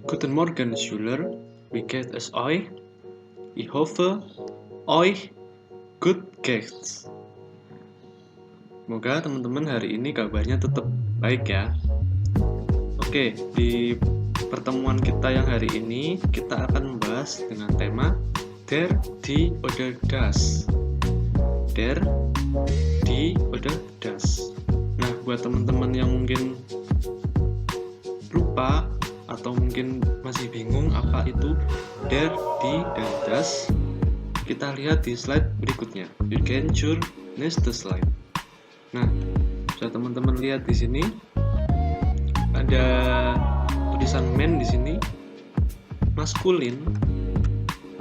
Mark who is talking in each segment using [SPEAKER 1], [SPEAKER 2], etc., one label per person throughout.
[SPEAKER 1] Guten Morgen, Schüler. Wie geht es euch? Ich hoffe, euch gut geht's. Semoga teman-teman hari ini kabarnya tetap baik ya. Oke, di pertemuan kita yang hari ini kita akan membahas dengan tema Der, die oder das. Der, die oder das. Nah, buat teman-teman yang mungkin lupa atau mungkin masih bingung apa itu der, die, dan das, kita lihat di slide berikutnya. You can choose next slide. Nah, bisa teman-teman lihat di sini ada tulisan men di sini, maskulin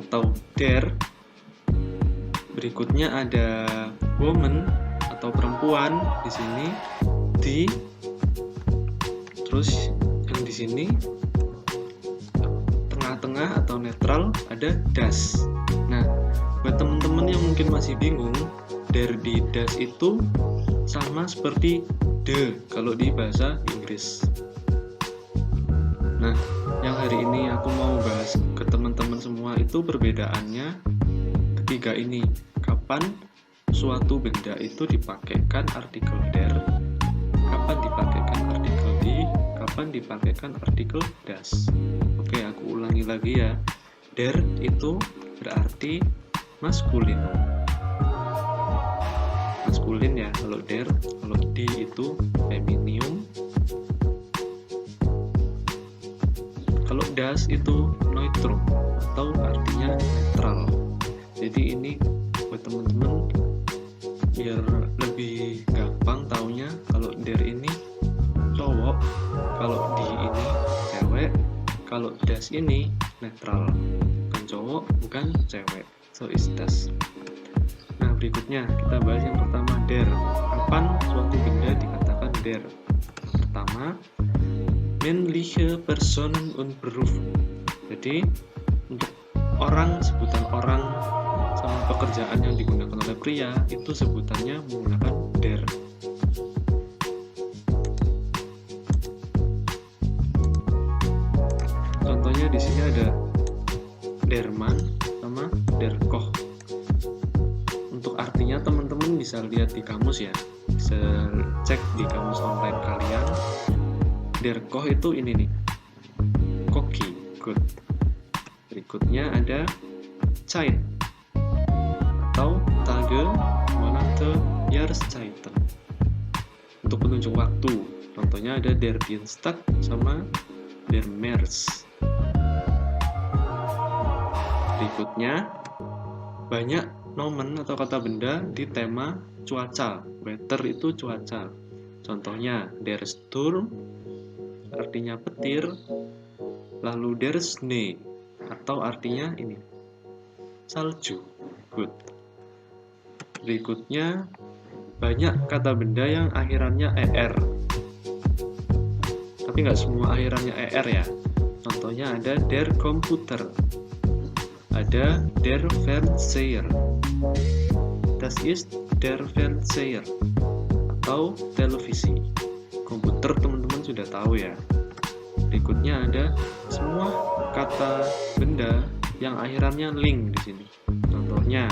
[SPEAKER 1] atau der. Berikutnya ada woman atau perempuan di sini, die. Terus yang di sini tengah-tengah atau netral ada das. Nah, buat teman-teman yang mungkin masih bingung, der, die, das itu sama seperti de kalau di bahasa Inggris. Nah, yang hari ini aku mau bahas ke teman-teman semua itu perbedaannya ketiga ini. Kapan suatu benda itu dipakaikan artikel der, kapan dipakaikan artikel die, kapan dipakaikan artikel das. Oke, aku ulangi lagi ya. Der itu berarti maskulin. Maskulin ya kalau der, kalau die itu femininum. Kalau das itu neutrum atau artinya netral. Jadi ini buat teman-teman biar lebih gampang taunya, kalau der ini cowok, kalau die ini cewek, kalau das ini netral, bukan cowok, bukan cewek. So is das. Nah, berikutnya kita bahas yang pertama, der. Kapan suatu benda dikatakan der? Pertama, männliche Personen und Berufe. Jadi untuk orang, sebutan orang sama pekerjaan yang digunakan oleh pria itu sebutannya menggunakan der. Contohnya di sini ada der Mann sama der Koch. Untuk artinya teman-teman bisa lihat di kamus ya, bisa cek di kamus online kalian. Der Koch itu ini nih, koki, good. Berikutnya ada Zeit atau Tage, Monate, Jahreszeiten. Untuk penunjuk waktu, contohnya ada der Dienstag sama der März. Berikutnya, banyak nomen atau kata benda di tema cuaca. Weather itu cuaca. Contohnya der Sturm, artinya petir. Lalu der Schnee, atau artinya ini, salju. Good. Berikutnya, banyak kata benda yang akhirannya er. Tapi nggak semua akhirannya er ya. Contohnya ada der Computer, ada der Fernseher, das ist der Fernseher, atau televisi. Komputer teman-teman sudah tahu ya. Berikutnya ada semua kata benda yang akhirannya ling di sini. Contohnya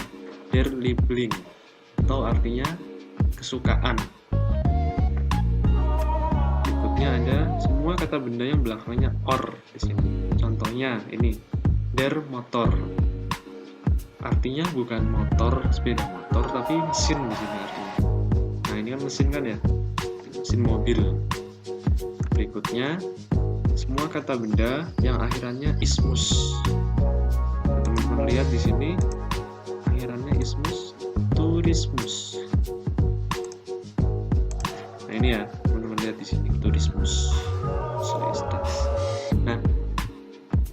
[SPEAKER 1] der Liebling, atau artinya kesukaan. Berikutnya ada semua kata benda yang belakangnya or di sini. Contohnya ini der Motor. Artinya bukan motor, sepeda motor, tapi mesin di sini artinya. Nah, ini kan mesin kan ya, mesin mobil. Berikutnya, semua kata benda yang akhirannya ismus. Teman-teman lihat di sini, akhirannya ismus, turismus. Nah, ini ya, teman-teman lihat di sini, turismus. So is das. Nah,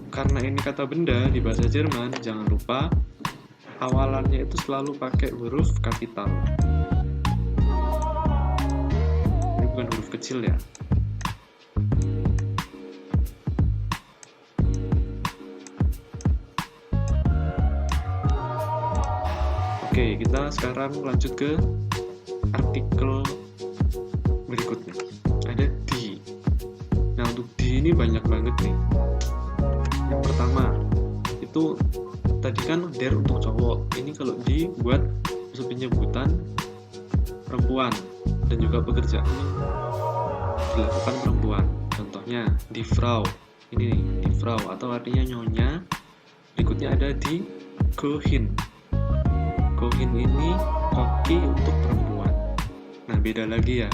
[SPEAKER 1] karena ini kata benda di bahasa Jerman, jangan lupa awalannya itu selalu pakai huruf kapital. Ini bukan huruf kecil ya. Oke, kita sekarang lanjut ke artikel berikutnya. Ada die. Nah, untuk die ini banyak banget nih. Yang pertama itu tadi kan der untuk cowok, ini kalau dibuat penyebutan perempuan dan juga pekerjaannya dilakukan perempuan. Contohnya die Frau, ini nih, die Frau atau artinya nyonya. Berikutnya ada die Köchin. Köchin ini koki untuk perempuan. Nah, beda lagi ya,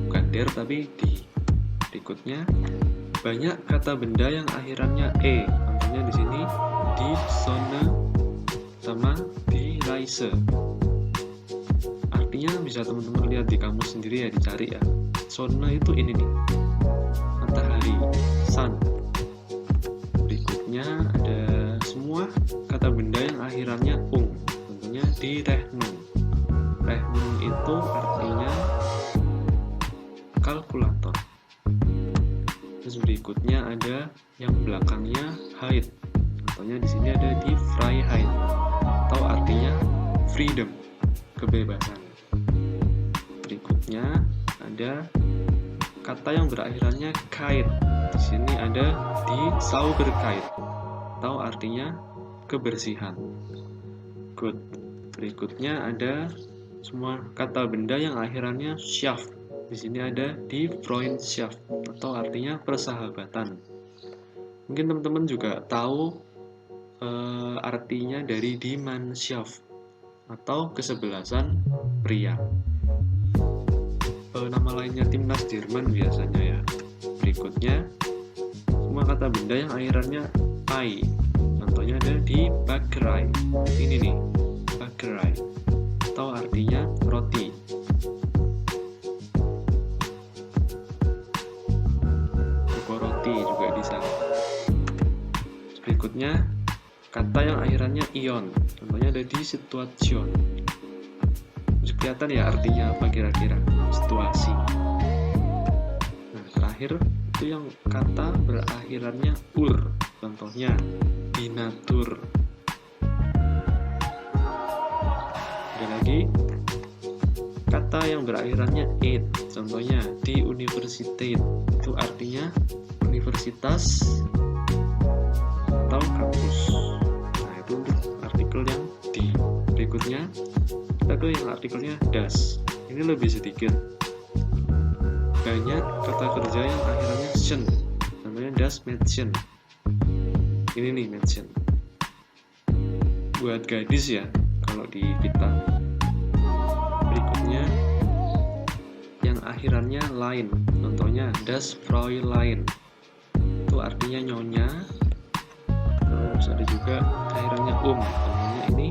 [SPEAKER 1] bukan der tapi di. Berikutnya banyak kata benda yang akhirannya e. Contohnya di sini di Sonne sama di Reise. Artinya bisa teman-teman lihat di kamus sendiri ya, dicari ya. Sonne itu ini nih, matahari, sun. Berikutnya ada semua kata benda yang akhirannya ung. Contohnya di Rechnung. Rechnung itu artinya kalkulator. Terus berikutnya ada yang belakangnya Heit. Contohnya di sini ada di Freiheit atau artinya freedom, kebebasan. Berikutnya ada kata yang berakhirannya Keit. Di sini ada di Sauberkeit atau artinya kebersihan. Good. Berikutnya ada semua kata benda yang akhirannya Schaft. Di sini ada di Freundschaft atau artinya persahabatan. Mungkin teman-teman juga tahu artinya dari die Mannschaft atau kesebelasan pria. Nama lainnya timnas Jerman biasanya ya. Berikutnya semua kata benda yang akhirannya ai. Contohnya ada di Bäckerei. Ini nih, Bäckerei atau artinya roti. Juga bisa. Berikutnya kata yang akhirannya ion. Contohnya ada di Situation. Bisa kelihatan ya artinya apa kira-kira, situasi. Nah, terakhir itu yang kata berakhirannya ur. Contohnya di Natur. Ada lagi kata yang berakhirannya ed. Contohnya di Universität. Itu artinya universitas atau kampus. Nah, itu untuk artikel yang di. Berikutnya kita ke yang artikelnya das. Ini lebih sedikit. Banyak kata kerja yang akhirannya schen. Contohnya das Mädchen. Ini nih Mädchen. Buat gadis ya kalau di kita. Berikutnya yang akhirannya lain. Contohnya das Fräulein. Itu artinya nyonya. Terus ada juga akhirannya contohnya ini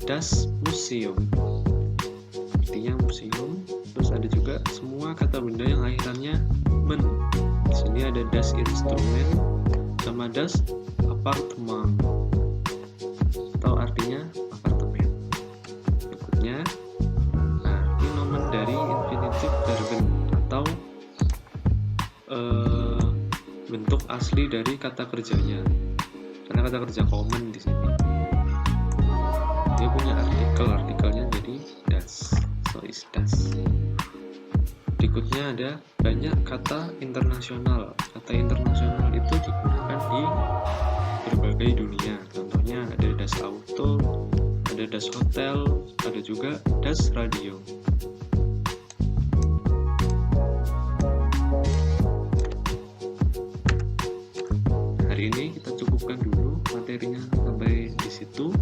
[SPEAKER 1] das Museum, artinya museum. Terus ada juga semua kata benda yang akhirannya men. Di sini ada das Instrument sama das Appartement atau artinya apartemen. Berikutnya, nah ini nomen dari infinitive verben atau bentuk asli dari kata kerjanya. Karena kata kerja common di sini. Dia punya artikelnya jadi das. So is das. Berikutnya ada banyak kata internasional. Kata internasional itu digunakan di berbagai dunia. Contohnya ada das Auto, ada das Hotel, ada juga das Radio. Hari ini kita cukupkan dulu materinya sampai di situ.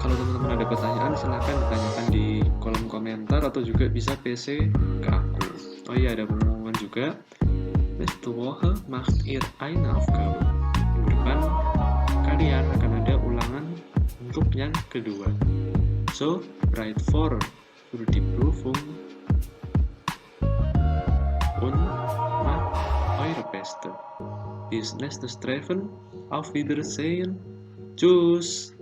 [SPEAKER 1] Kalau teman-teman ada pertanyaan silahkan ditanyakan di kolom komentar atau juga bisa PC ke aku. Oh iya, ada pengumuman juga. Nächste Woche macht ihr eine Aufgabe. Minggu depan kalian akan ada ulangan untuk yang kedua. So, bereit vor für die Prüfung und macht eure Beste. Bis nächstes Treffen. Auf Wiedersehen. Tschüss.